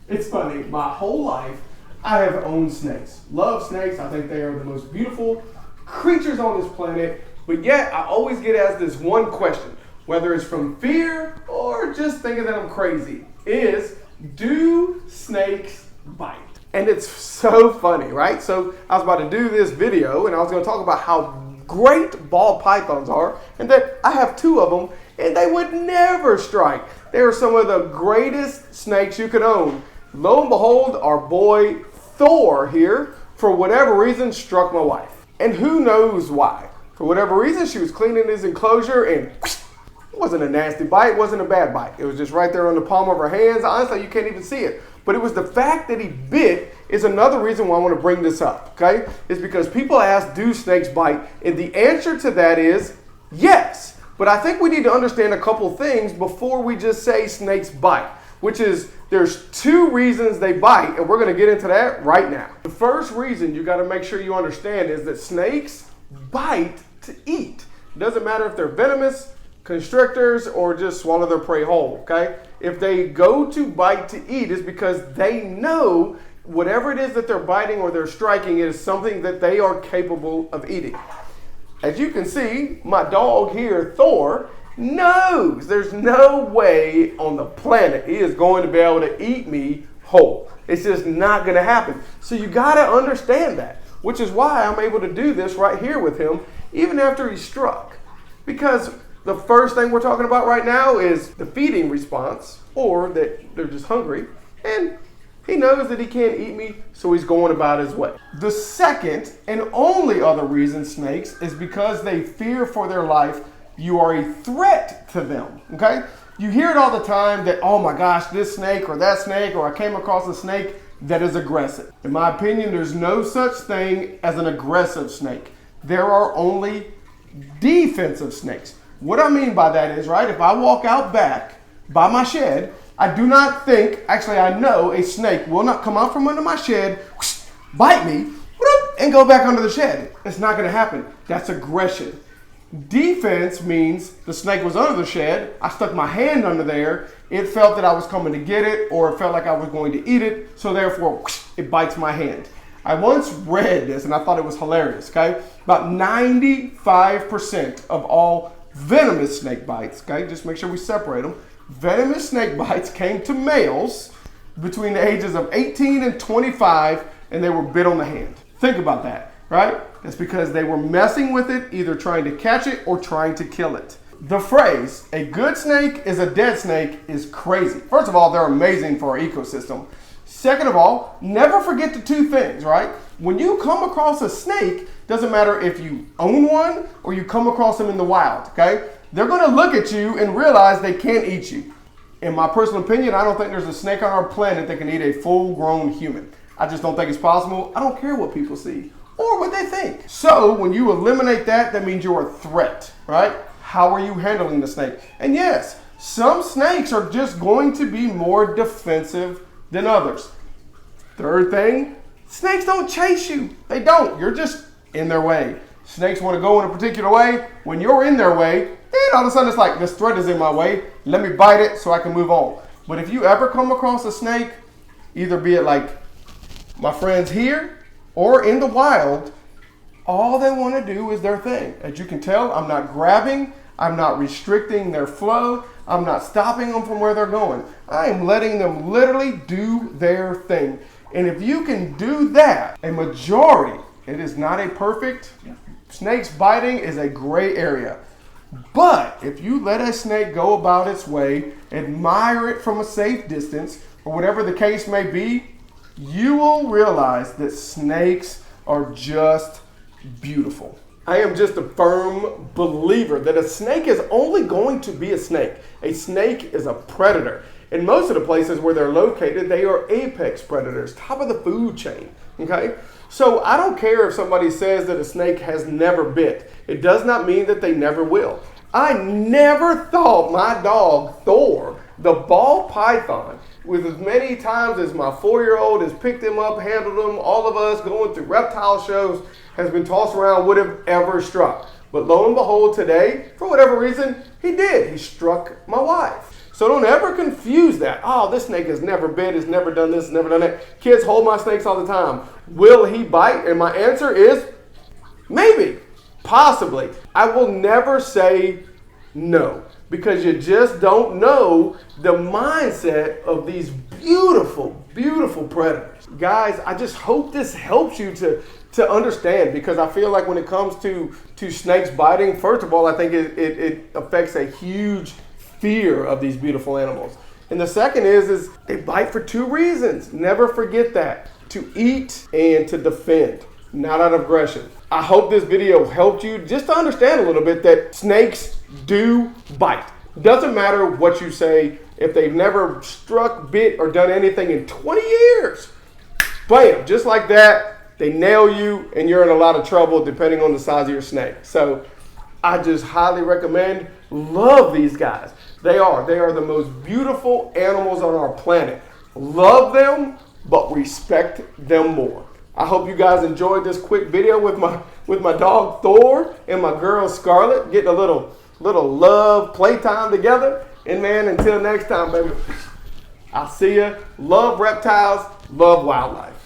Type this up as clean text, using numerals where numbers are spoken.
It's funny, my whole life I have owned snakes. Love snakes. I think they are the most beautiful creatures on this planet. But yet I always get asked this one question, whether it's from fear or just thinking that I'm crazy, is do snakes bite? And it's so funny, right? So I was about to do this video and I was going to talk about how great ball pythons are and that I have 2 of them and they would never strike. They are some of the greatest snakes you could own. Lo and behold, our boy Thor here, for whatever reason, struck my wife. And who knows why? For whatever reason, she was cleaning his enclosure and it wasn't a nasty bite, it wasn't a bad bite. It was just right there on the palm of her hands. Honestly, you can't even see it. But it was the fact that he bit is another reason why I want to bring this up, okay? It's because people ask, do snakes bite? And the answer to that is yes. But I think we need to understand a couple things before we just say snakes bite, which is there's 2 reasons they bite, and we're going to get into that right now. The first reason you got to make sure you understand is that snakes bite to eat. It doesn't matter if they're venomous, constrictors, or just swallow their prey whole, okay? If they go to bite to eat, it's because they know whatever it is that they're biting or they're striking is something that they are capable of eating. As you can see, my dog here, Thor, knows there's no way on the planet he is going to be able to eat me whole. It's just not going to happen. So you got to understand that, which is why I'm able to do this right here with him, even after he struck. Because the first thing we're talking about right now is the feeding response, or that they're just hungry, and he knows that he can't eat me, so he's going about his way. The second and only other reason snakes is because they fear for their life. You are a threat to them, okay? You hear it all the time that, oh my gosh, this snake or that snake, or I came across a snake that is aggressive. In my opinion, there's no such thing as an aggressive snake. There are only defensive snakes. What I mean by that is, right, if I walk out back by my shed, I do not think, actually I know a snake will not come out from under my shed, bite me, and go back under the shed. It's not gonna happen. That's aggression. Defense means the snake was under the shed, I stuck my hand under there, it felt that I was coming to get it, or it felt like I was going to eat it, so therefore it bites my hand. I once read this and I thought it was hilarious, okay? About 95% of all venomous snake bites, okay, just make sure we separate them. Venomous snake bites came to males between the ages of 18 and 25, and they were bit on the hand. Think about that, right? That's because they were messing with it, either trying to catch it or trying to kill it. The phrase, a good snake is a dead snake, is crazy. First of all, they're amazing for our ecosystem. Second of all, never forget the 2 things, right? When you come across a snake, doesn't matter if you own one or you come across them in the wild, okay? They're going to look at you and realize they can't eat you. In my personal opinion, I don't think there's a snake on our planet that can eat a full-grown human. I just don't think it's possible. I don't care what people see or what they think. So when you eliminate that, that means you're a threat, right? How are you handling the snake? And yes, some snakes are just going to be more defensive than others. Third thing, snakes don't chase you. They don't. You're just in their way. Snakes want to go in a particular way. When you're in their way, then all of a sudden it's like, this threat is in my way. Let me bite it so I can move on. But if you ever come across a snake, either be it like my friends here or in the wild, all they want to do is their thing. As you can tell, I'm not grabbing. I'm not restricting their flow. I'm not stopping them from where they're going. I am letting them literally do their thing. And if you can do that, a majority, it is not a perfect, snakes biting is a gray area. But if you let a snake go about its way, admire it from a safe distance, or whatever the case may be, you will realize that snakes are just beautiful. I am just a firm believer that a snake is only going to be a snake. A snake is a predator. In most of the places where they're located, they are apex predators, top of the food chain, okay? So I don't care if somebody says that a snake has never bit. It does not mean that they never will. I never thought my dog, Thor, the ball python, with as many times as my 4-year-old has picked him up, handled him, all of us going through reptile shows, has been tossed around, would have ever struck. But lo and behold, today, for whatever reason, he did. He struck my wife. So don't ever confuse that. Oh, this snake has never bit, has never done this, never done that. Kids hold my snakes all the time. Will he bite? And my answer is maybe, possibly. I will never say no, because you just don't know the mindset of these beautiful, beautiful predators. Guys, I just hope this helps you to understand, because I feel like when it comes to snakes biting, first of all, I think it affects a huge fear of these beautiful animals. And the second is they bite for two reasons. Never forget that. To eat and to defend, not out of aggression. I hope this video helped you just to understand a little bit that snakes do bite. Doesn't matter what you say. If they've never struck, bit, or done anything in 20 years, bam, just like that, they nail you and you're in a lot of trouble depending on the size of your snake. So I just highly recommend, love these guys. They are the most beautiful animals on our planet. Love them, but respect them more. I hope you guys enjoyed this quick video with my dog Thor and my girl Scarlett, getting a little love playtime together. And man, until next time, baby, I'll see ya. Love reptiles, love wildlife.